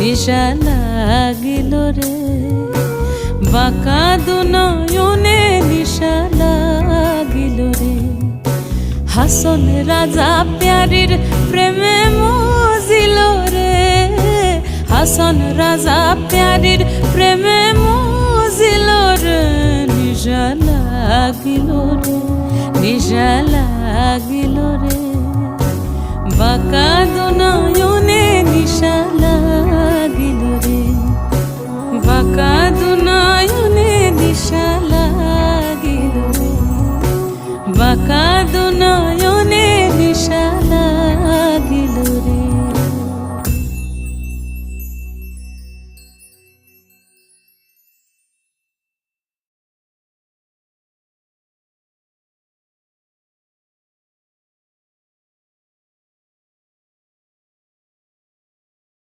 নিশা লাগিল রে, বাঁকা দুনয়নে নিশা লাগিল রে। হাসন রাজা প্যারির প্রেমে মজিল রে, হাসন রাজা প্যারির প্রেমে মজিল রে। নিশা লাগিল রে, নিশা লাগিল রে, বাঁকা দুনয়নে নিশা